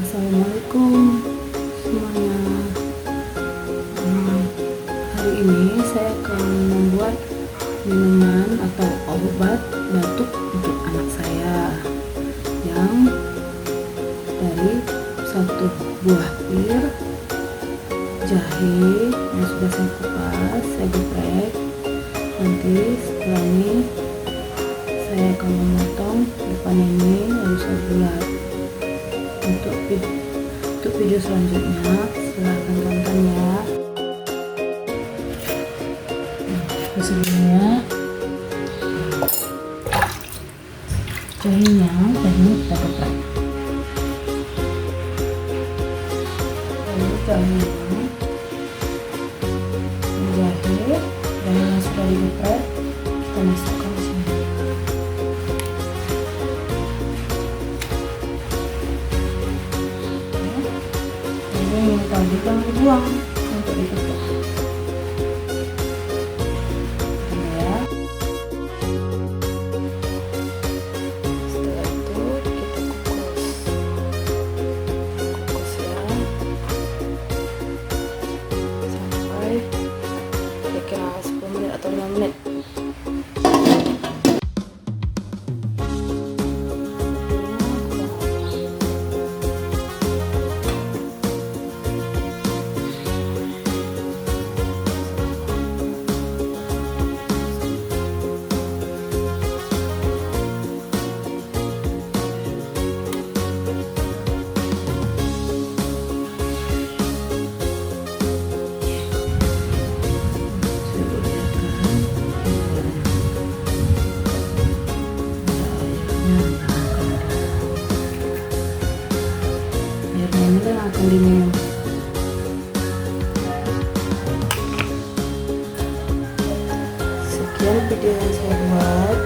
Assalamualaikum semuanya. Hari ini saya akan membuat minuman atau obat batuk untuk anak saya yang dari 1 buah pir, jahe yang sudah saya kupas, saya geprek. Nanti setelah ini saya akan memotong depan ini lalu saya bulat. Untuk video selanjutnya silahkan tonton ya. Sebelumnya jahenya kita geprek. Lalu jahenya jahe yang sudah digeprek kita masukkan di sini. Ini tadi yang dibuang untuk ditutup. Ya. Setelah itu kita kukus ya sampai kira-kira 10 menit atau 5 menit. Airnya ini akan diminum. Sekian video yang saya buat.